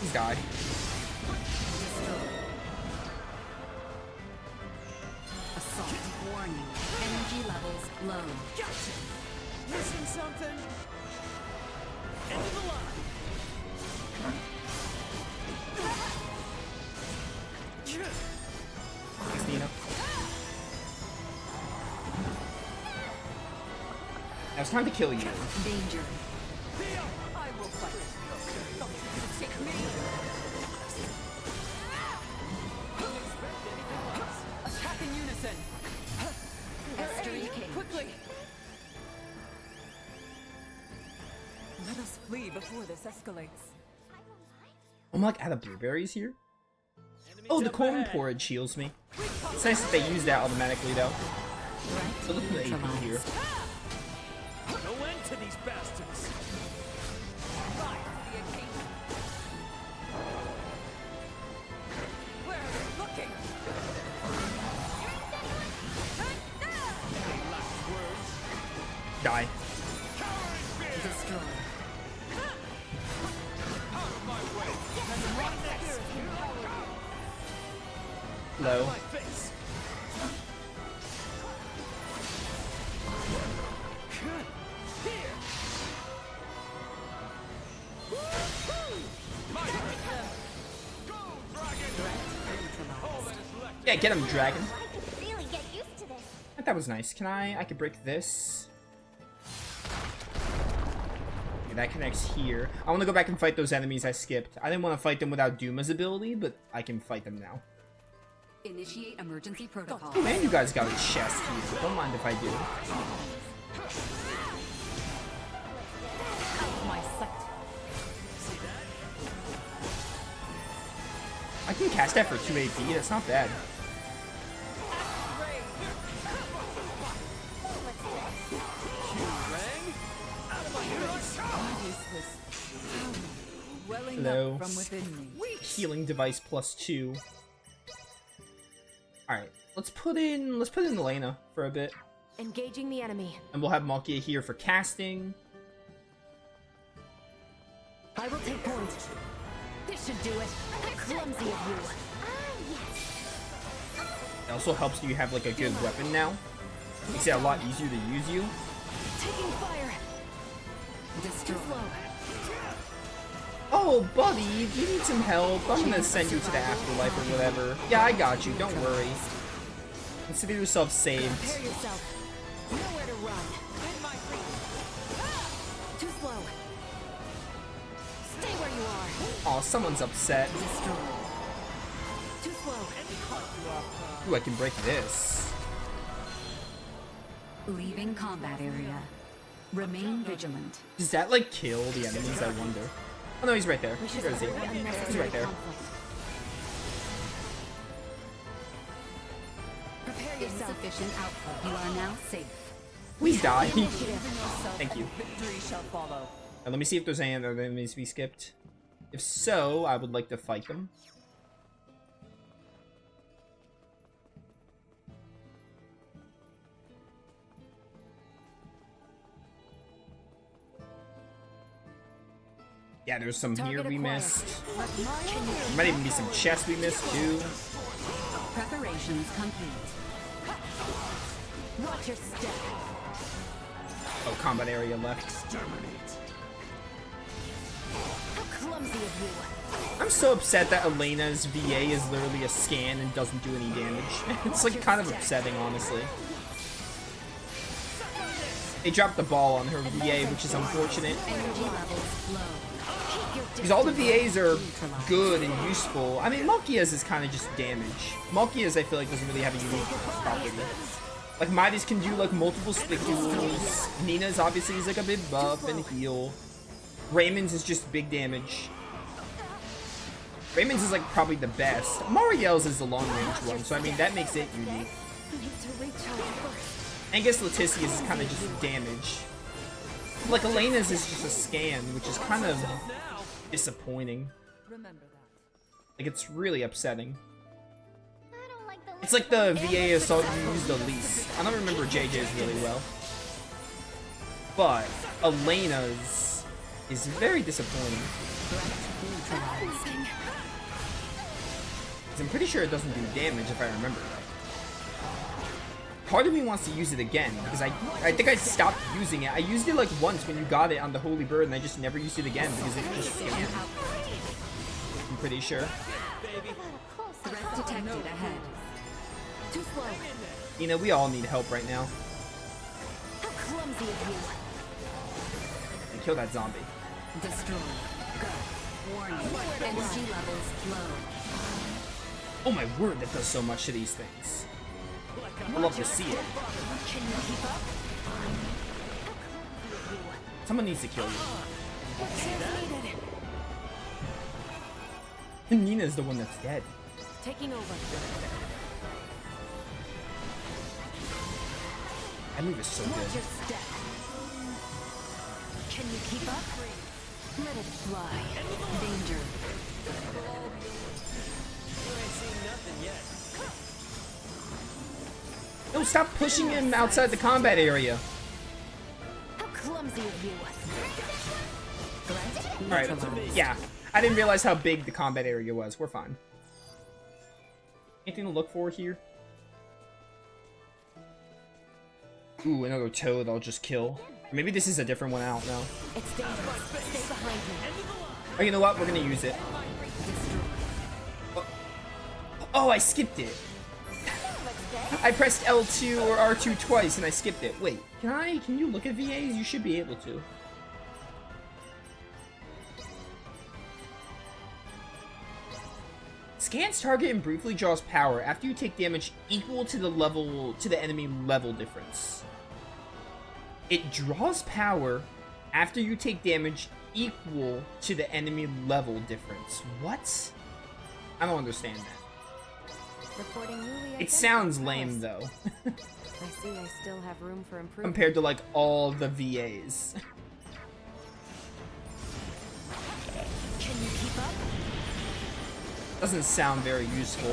He's died. Assault. Warning. Energy levels low. Gotcha. Missing something? End of the line. Thanks, Nina. Now it's time to kill you. Danger. I will fight. Take me. Attack in unison. Esteric. Quickly. Let us flee before this escalates. I'm like out of blueberries here. Oh, the corn porridge heals me. It's nice that they use that automatically though. So look at the AP here. No end to these bastards. Rise to the occasion. Where are they looking? Any last words? Die. Destroy. Out of my way. Low. My face. Here. My turn. Go, dragon. All that is left. Yeah, get him, dragon. I could really get used to this. That was nice. Can I could break this. Okay, that connects here. I want to go back and fight those enemies I skipped. I didn't want to fight them without Duma's ability, but I can fight them now. Initiate emergency protocol. Oh man, you guys got a chest here. Don't mind if I do. My sight. I can cast that for 2 AP. That's not bad. Welling Hello. up from within me. Healing device +2. Alright, let's put in Elena for a bit. Engaging the enemy. And we'll have Malkia here for casting. I will take point. This should do it. Clumsy of you. It also helps you have like a good weapon now. Makes it a lot easier to use you. Taking fire. Destroy. Oh, buddy, if you need some help, I'm gonna send you to the afterlife or whatever. Yeah, I got you, don't worry. Consider yourself saved. Prepare yourself. Nowhere to run. In my reach. Too slow. Stay where you are. Aw, someone's upset. Destroy. Too slow. Ooh, I can break this. Leaving combat area. Remain vigilant. Does that, like, kill the enemies, I wonder? Oh no, he's right there. We should Where is he? avoid He's unnecessary right there. conflict. Prepare yourself. Insufficient output. You are now safe. We die. Initiative. Thank you. Victory shall follow. Let me see if there's any other enemies we skipped. If so, I would like to fight them. Yeah, there's some here Target we acquired. missed. There might even be some chests we missed too. Preparations complete. Watch your step. Oh, combat area left. How clumsy of you. I'm so upset that Elena's VA is literally a scan and doesn't do any damage. It's like kind of upsetting, honestly. They dropped the ball on her VA, which is unfortunate. Energy levels low. Because all the VAs are good and useful. I mean, Malkia's is kind of just damage. Malkia's, I feel like, doesn't really have a unique property. Like, Midas can do, like, multiple split duels. Nina's obviously is, like, a big buff and heal. Raymond's is just big damage. Raymond's is, like, probably the best. Marielle's is the long-range one, so, I mean, that makes it unique. Need to recharge first. And I guess Laeticia's is kind of just damage. Like, Elena's is just a scan, which is kind of disappointing. Remember that. Like, it's really upsetting. I don't like the It's like the VA assault you use the least. I don't remember JJ's really well. But Elena's is very disappointing. Neutralized. 'Cause I'm pretty sure it doesn't do damage if I remember right. Part of me wants to use it again because I think I stopped using it. I used it like once when you got it on the Holy Bird and I just never used it again because it just scammed. I'm pretty sure. Threat detected ahead. Too slow. You know, we all need help right now. How clumsy of you. And kill that zombie. Destroy. Go. Warning. Energy levels low. Oh my word, that does so much to these things. I love to see it. Can you keep up? Someone needs to kill you. What's needed? And Nina's the one that's dead. Taking over. That move is so Watch good. your step. Can you keep up? Let it fly. Danger. You ain't seen nothing yet. No, stop pushing him outside the combat area. How clumsy of you. Threat Alright, neutralized. yeah. I didn't realize how big the combat area was. We're fine. Anything to look for here? Ooh, another toad I'll just kill. Maybe this is a different one, I don't know. It's dangerous. Stay behind me. Oh, you know what? We're gonna use it. Oh, I skipped it. I pressed L2 or R2 twice and I skipped it. Wait, can you look at VAs? You should be able to. Scans target and briefly draws power after you take damage equal to the enemy level difference. It draws power after you take damage equal to the enemy level difference. What? I don't understand that. Reporting newly It identified sounds lame powers. though, I see I still have room for improvement. compared to like all the VAs. Can you keep up? Doesn't sound very useful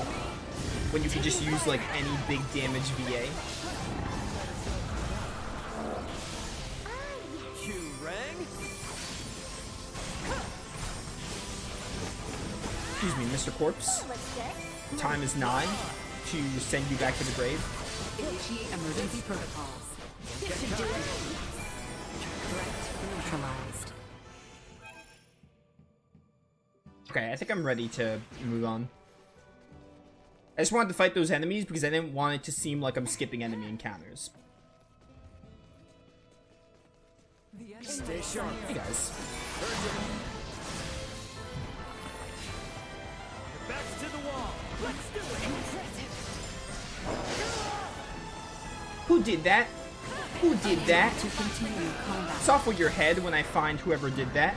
when you can just use like any big damage VA. You rang? Excuse me, Mr. Corpse. Time is 9 to send you back to the grave. Initiate emergency protocols. This should do it. Threat neutralized. Okay, I think I'm ready to move on. I just wanted to fight those enemies because I didn't want it to seem like I'm skipping enemy encounters. Stay sharp. Hey guys. Backs to the wall. Let's do it. Who did that? Who did that? To continue combat. It's off with your head when I find whoever did that.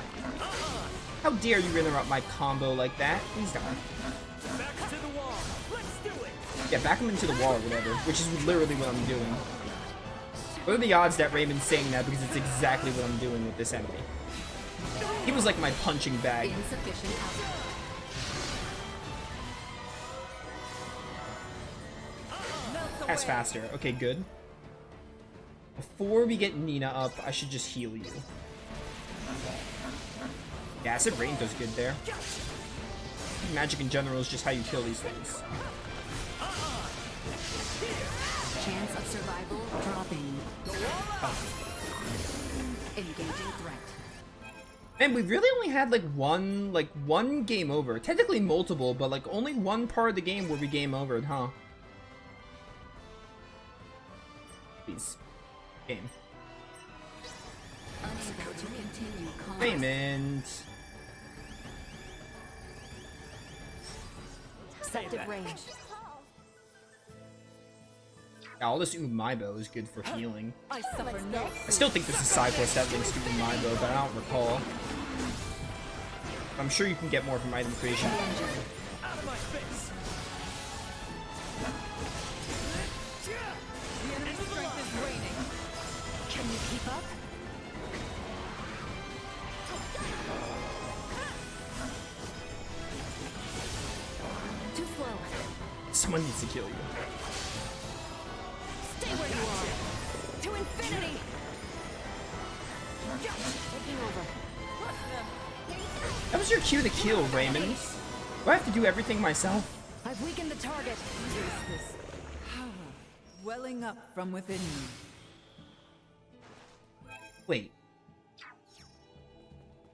How dare you interrupt my combo like that? Please don't. Backs to the wall. Let's do it. Yeah, back him into the wall or whatever, which is literally what I'm doing. What are the odds that Raymond's saying that because it's exactly what I'm doing with this enemy? He was like my punching bag. Insufficient output. That's faster. Okay, good. Before we get Nina up, I should just heal you. Yeah, Acid Rain does good there. Magic in general is just how you kill these things. Chance of survival dropping. Engaging threat. And we really only had like one game over. Technically multiple, but like only one part of the game where we game overed, huh? Please. Game. Unable to continue combat. Raymond. Deceptive range. Yeah, all this Umaibo is good for healing. I suffer no. I still think this is side quest that links to Umaibo, but I don't recall. I'm sure you can get more from item creation. Out of my face. The enemy's strength is waning. Can you keep up? Too slow. Someone needs to kill you. Stay where you are. To infinity. Taking over. was your cue to kill, Raymond? Do I have to do everything myself? I've weakened the target. This power welling up from within you. Wait.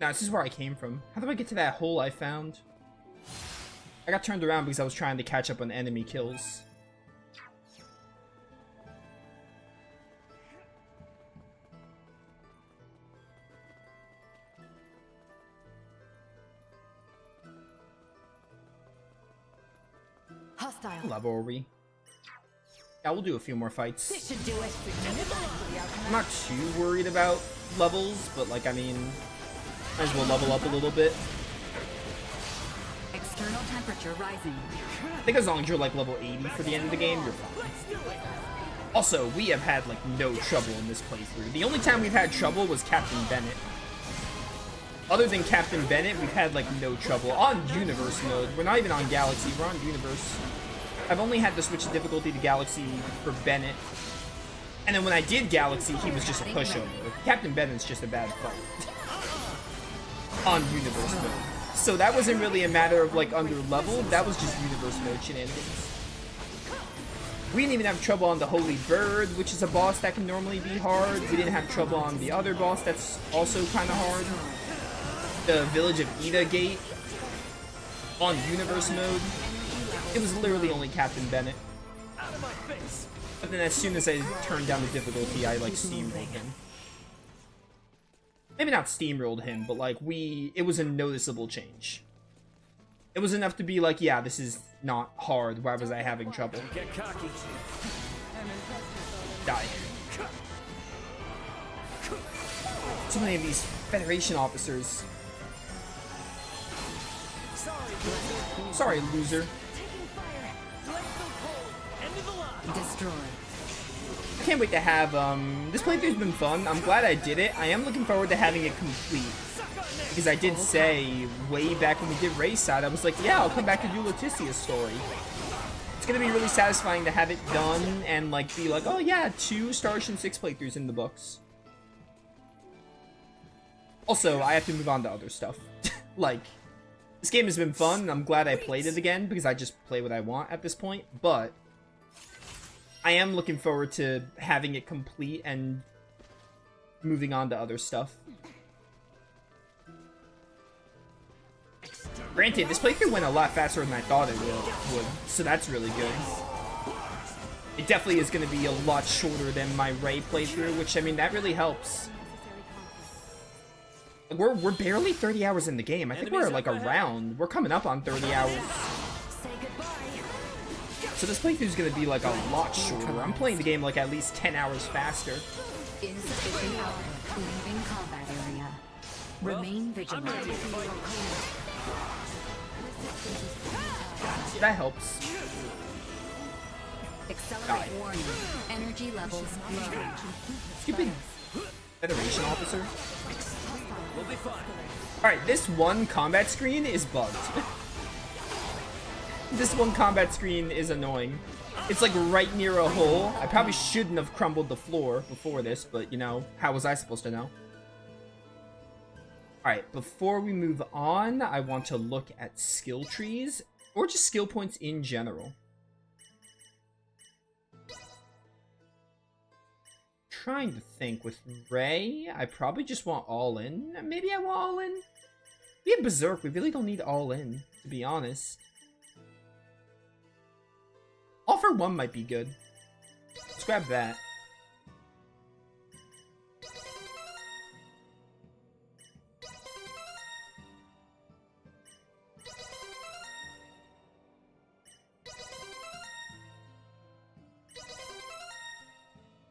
No, this is where I came from. How do I get to that hole I found? I got turned around because I was trying to catch up on enemy kills. Hostile. What level are we? Yeah, we'll do a few more fights. This should do it. I'm not too worried about levels, but like, I mean, might as well level up a little bit. External temperature rising. I think as long as you're like level 80 for the end of the game, you're fine. Also, we have had like no trouble in this playthrough. The only time we've had trouble was Captain Bennett. Other than Captain Bennett, we've had like no trouble. On Universe mode, we're not even on Galaxy, we're on Universe. I've only had to switch the difficulty to Galaxy for Bennett. And then when I did Galaxy, he was just a pushover. Captain Bennett's just a bad fight. On Universe mode. So that wasn't really a matter of like under level, that was just Universe mode shenanigans. We didn't even have trouble on the Holy Bird, which is a boss that can normally be hard. We didn't have trouble on the other boss that's also kind of hard. The Village of Ida Gate on Universe mode. It was literally only Captain Bennett. But then as soon as I turned down the difficulty, I like steamrolled him. Maybe not steamrolled him, but like it was a noticeable change. It was enough to be like, yeah, this is not hard. Why was I having trouble? Get cocky. Die. Too many of these Federation officers. Sorry, loser. Destroy. I can't wait to have, this playthrough's been fun. I'm glad I did it. I am looking forward to having it complete. Because I did say, way back when we did Race Side, I was like, yeah, I'll come back to do Laeticia's story. It's gonna be really satisfying to have it done and, like, be like, oh yeah, 2 Star Ocean 6 playthroughs in the books. Also, I have to move on to other stuff. Like, this game has been fun, and I'm glad I played it again, because I just play what I want at this point, but I am looking forward to having it complete and moving on to other stuff. Granted, this playthrough went a lot faster than I thought it would, so that's really good. It definitely is going to be a lot shorter than my Ray playthrough, which, I mean, that really helps. We're barely 30 hours in the game. I think we're like we're coming up on 30 hours. So this playthrough is going to be like a lot shorter. I'm playing the game like at least 10 hours faster. Insufficient output. Leaving combat area. Remain vigilant. That helps. Accelerate warning. Energy levels low. Stupid Federation officer. We'll be fine. Alright, this one combat screen is bugged. This one combat screen is annoying. It's like right near a hole. I probably shouldn't have crumbled the floor before this, but you know, how was I supposed to know? Alright, before we move on, I want to look at skill trees, or just skill points in general. Trying to think, with Ray, I probably just want all in. Maybe I want all in. We have Berserk, we really don't need all in, to be honest. All for one might be good. Let's grab that.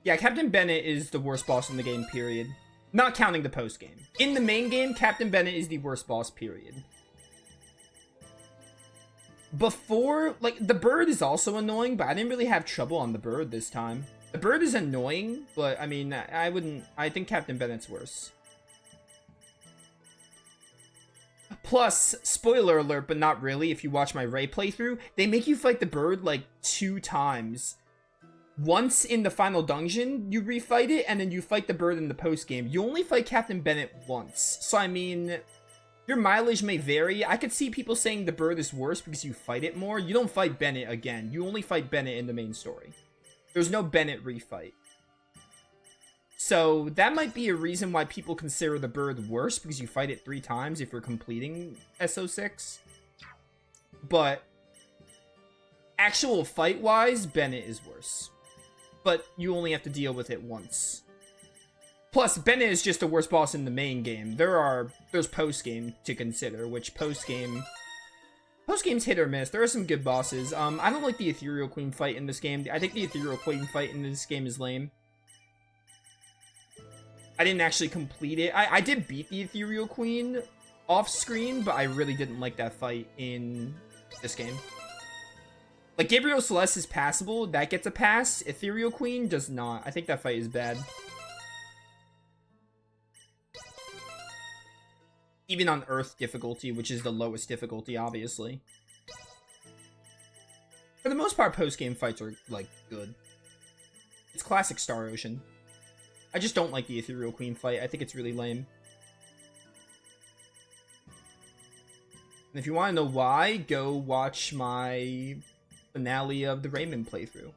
Yeah, Captain Bennett is the worst boss in the game, period. Not counting the post-game. In the main game, Captain Bennett is the worst boss, period. Before, like, the bird is also annoying, but I didn't really have trouble on the bird this time. The bird is annoying, but, I mean, I think Captain Bennett's worse. Plus, spoiler alert, but not really, if you watch my Ray playthrough, they make you fight the bird, like, 2 times. Once in the final dungeon, you refight it, and then you fight the bird in the post-game. You only fight Captain Bennett once. So, I mean, Your mileage may vary. I could see people saying the bird is worse because you fight it more. You don't fight Bennett again. You only fight Bennett in the main story. There's no Bennett refight. So that might be a reason why people consider the bird worse, because you fight it 3 times if you're completing SO6. But actual fight-wise, Bennett is worse. But you only have to deal with it once. Plus, Bennett is just the worst boss in the main game. There's post-game to consider, which post-game's hit or miss. There are some good bosses. I don't like the Ethereal Queen fight in this game. I think the Ethereal Queen fight in this game is lame. I didn't actually complete it. I did beat the Ethereal Queen off-screen, but I really didn't like that fight in this game. Like, Gabriel Celeste is passable. That gets a pass. Ethereal Queen does not. I think that fight is bad. Even on Earth difficulty, which is the lowest difficulty, obviously. For the most part, post-game fights are, like, good. It's classic Star Ocean. I just don't like the Ethereal Queen fight. I think it's really lame. And if you want to know why, go watch my finale of the Raymond playthrough.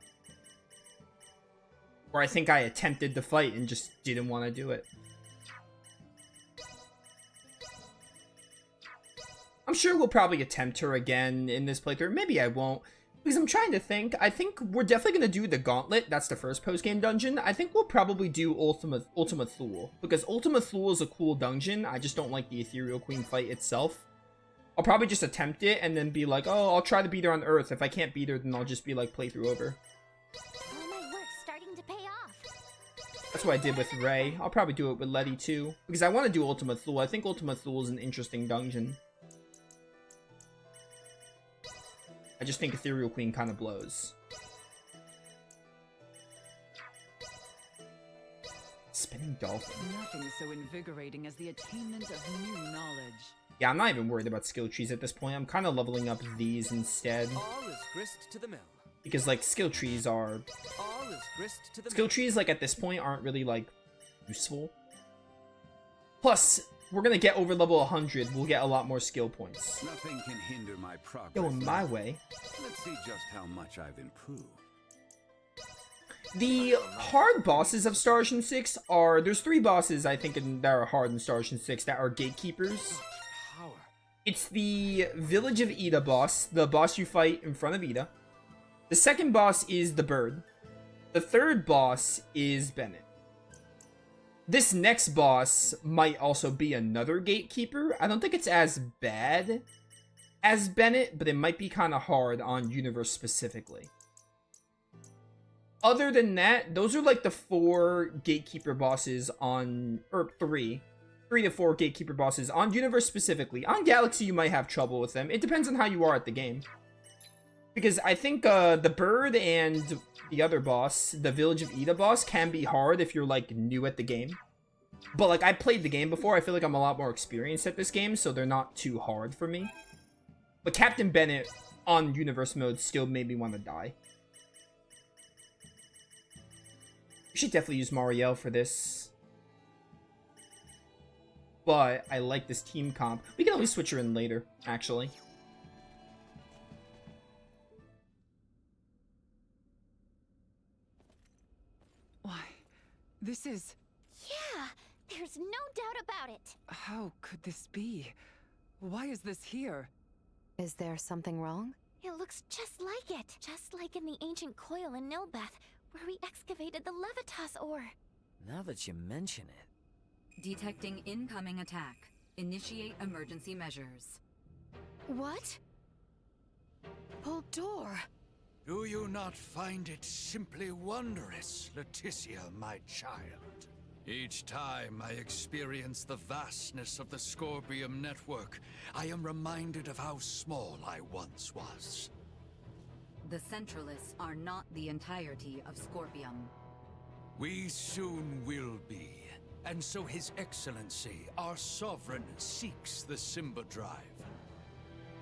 Where I think I attempted the fight and just didn't want to do it. I'm sure we'll probably attempt her again in this playthrough. Maybe I won't. Because I'm trying to think. I think we're definitely going to do the Gauntlet. That's the first post-game dungeon. I think we'll probably do Ultima Thule. Because Ultima Thule is a cool dungeon. I just don't like the Ethereal Queen fight itself. I'll probably just attempt it and then be like, oh, I'll try to beat her on Earth. If I can't beat her, then I'll just be like, playthrough over. All my work's starting to pay off. That's what I did with Ray. I'll probably do it with Letty too. Because I want to do Ultima Thule. I think Ultima Thule is an interesting dungeon. I just think Ethereal Queen kind of blows. Spinning Dolphin. Nothing so invigorating as the attainment of new knowledge. Yeah, I'm not even worried about skill trees at this point. I'm kind of leveling up these instead. All is grist to the mill. Because, like, skill trees are... All is grist to the Skill mill. trees, like, at this point aren't really, like, useful. Plus, we're gonna get over level 100. We'll get a lot more skill points. Nothing can hinder my progress. Going my way. Let's see just how much I've improved. The hard bosses of Star Ocean 6 are... There's 3 bosses, I think, that are hard in Star Ocean 6 that are gatekeepers. Power. It's the Village of Ida boss, the boss you fight in front of Ida. The second boss is the bird. The third boss is Bennett. This next boss might also be another gatekeeper. I don't think it's as bad as Bennett, but it might be kind of hard on Universe specifically. Other than that, those are like the 4 gatekeeper bosses on... Or 3 to 4 gatekeeper bosses on Universe specifically. On Galaxy, you might have trouble with them. It depends on how you are at the game. Because I think the bird and the other boss, the Village of Ida boss, can be hard if you're, like, new at the game. But, like, I played the game before. I feel like I'm a lot more experienced at this game, so they're not too hard for me. But Captain Bennett on Universe mode still made me want to die. We should definitely use Marielle for this. But I like this team comp. We can always switch her in later, actually. Why, this is... Yeah, there's no doubt about it. How could this be? Why is this here? Is there something wrong? It looks just like it. Just like in the ancient coil in Nilbeth, where we excavated the Levitas ore. Now that you mention it. Detecting incoming attack. Initiate emergency measures. What? Boldor! Do you not find it simply wondrous, Laeticia, my child? Each time I experience the vastness of the Scorpium network, I am reminded of how small I once was. The Centralists are not the entirety of Scorpium. We soon will be, and so His Excellency, our sovereign, seeks the Simba Drive.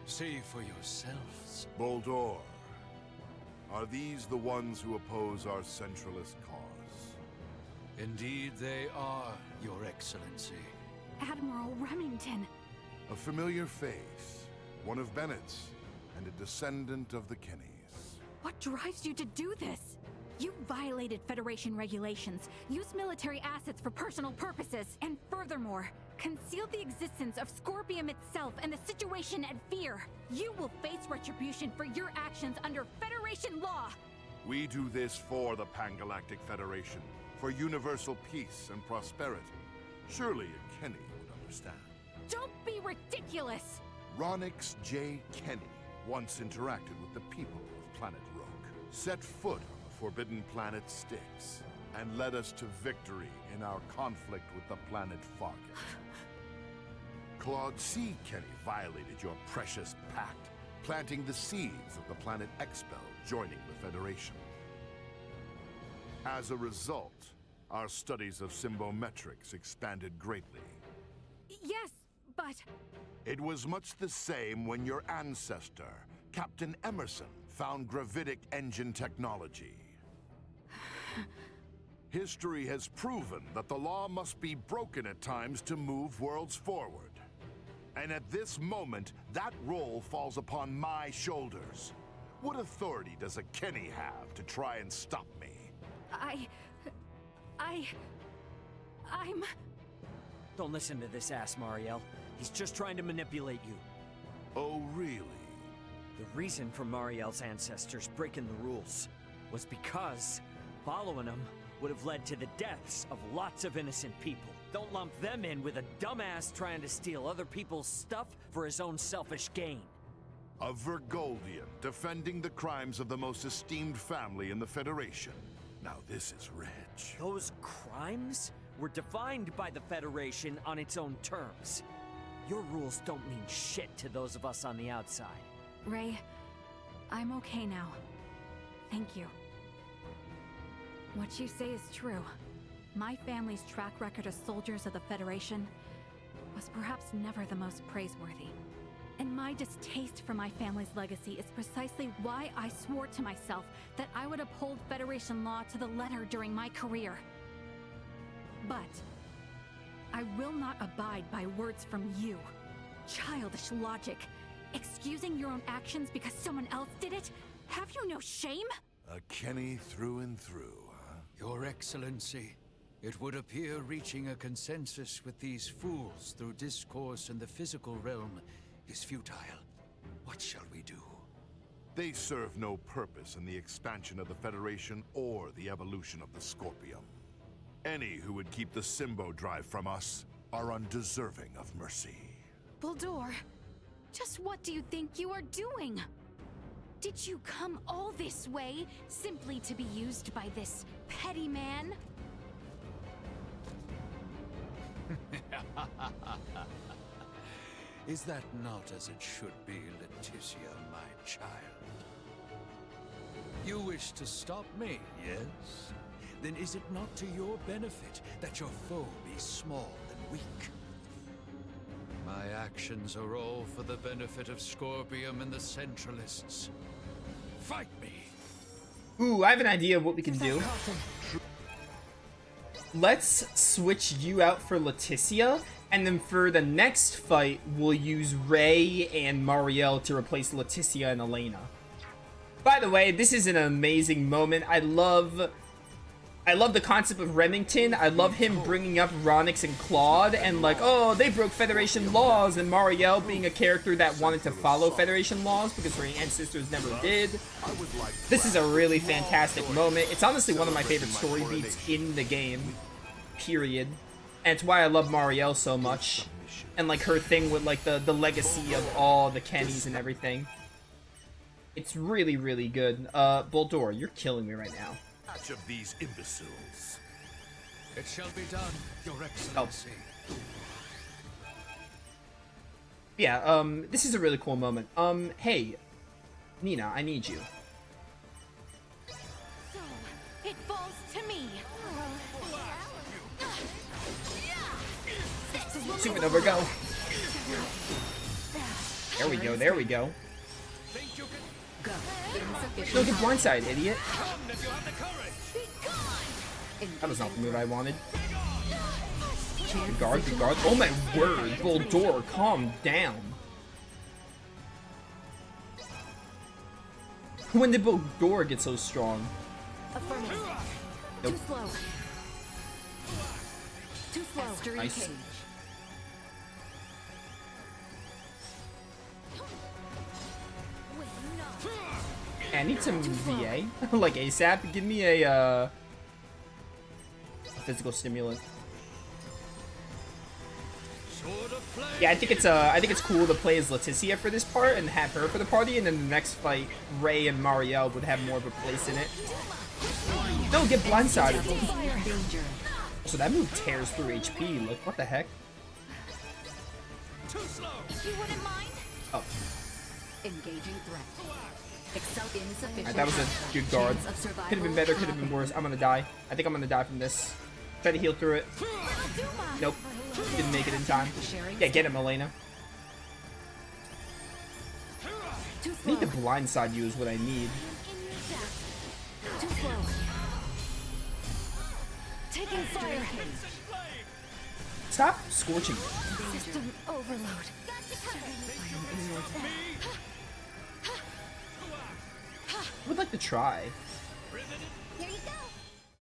See for yourselves. Boldor, are these the ones who oppose our centralist cause? Indeed they are, Your Excellency. Admiral Remington. A familiar face, one of Bennett's, and a descendant of the Kennys. What drives you to do this? You violated Federation regulations, used military assets for personal purposes, and furthermore, concealed the existence of Scorpium itself and the situation at Fear. You will face retribution for your actions under Federation law! We do this for the Pangalactic Federation, for universal peace and prosperity. Surely a Kenny would understand. Don't be ridiculous! Ronix J. Kenny once interacted with the people of Planet Rogue, set foot on the forbidden planet Styx, and led us to victory in our conflict with the planet Fargate. Claude C. Kenny violated your precious pact, planting the seeds of the planet Expel joining the Federation. As a result, our studies of symbometrics expanded greatly. Yes, but... It was much the same when your ancestor, Captain Emerson, found gravitic engine technology. History has proven that the law must be broken at times to move worlds forward. And at this moment, that role falls upon my shoulders. What authority does a Kenny have to try and stop me? I'm... Don't listen to this ass, Mariel. He's just trying to manipulate you. Oh, really? The reason for Mariel's ancestors breaking the rules was because following them would have led to the deaths of lots of innocent people. Don't lump them in with a dumbass trying to steal other people's stuff for his own selfish gain. A Virgoldian defending the crimes of the most esteemed family in the Federation. Now this is rich. Those crimes were defined by the Federation on its own terms. Your rules don't mean shit to those of us on the outside. Ray, I'm okay now. Thank you. What you say is true. My family's track record as soldiers of the Federation was perhaps never the most praiseworthy. And my distaste for my family's legacy is precisely why I swore to myself that I would uphold Federation law to the letter during my career. But I will not abide by words from you. Childish logic. Excusing your own actions because someone else did it? Have you no shame? A Kenny through and through, huh? Your Excellency, it would appear reaching a consensus with these fools through discourse in the physical realm is futile. What shall we do? They serve no purpose in the expansion of the Federation or the evolution of the Scorpium. Any who would keep the Symbo Drive from us are undeserving of mercy. Bulldor, just what do you think you are doing? Did you come all this way simply to be used by this petty man? Is that not as it should be, Laeticia, my child? You wish to stop me, yes? Then is it not to your benefit that your foe be small and weak? My actions are all for the benefit of Scorpium and the Centralists. Fight me! Ooh, I have an idea of what we can do. Let's switch you out for Laeticia, and then for the next fight, we'll use Ray and Mariel to replace Laeticia and Elena. By the way, this is an amazing moment. I love the concept of Remington. I love him bringing up Ronix and Claude and like, oh, they broke Federation laws, and Mariel being a character that wanted to follow Federation laws because her ancestors never did. This is a really fantastic moment. It's honestly one of my favorite story beats in the game, period. And it's why I love Mariel so much. And like her thing with like the legacy of all the Kennys and everything. It's really, really good. Bulldor, you're killing me right now. Catch of these imbeciles. It shall be done, Your Excellency. Yeah, this is a really cool moment. Hey, Nina, I need you. So, it falls to me. Supernova, go. There we go, there we go. Don't get blindside, idiot. That was not the move I wanted. Good guard, good guard. Oh my word, Voldor, calm down. When did Voldor get so strong? Affirmative. Nope. Too slow. Too slow. Nice. I need some VA, like ASAP. Give me a physical stimulant. Yeah, I think it's cool to play as Laeticia for this part and have her for the party, and then the next fight, Ray and Marielle would have more of a place in it. No, get blindsided. So that move tears through HP. Like, what the heck? You wouldn't mind? Oh. Engaging threat. Insufficient. Alright, that was a good guard. Could have been better, could have been worse. I'm gonna die. I think I'm gonna die from this. Try to heal through it. Nope. Didn't make it in time. Yeah, get him, Elena. I need to blindside you is what I need. Too slow. Taking fire. Stop scorching me. System overload. I would like to try.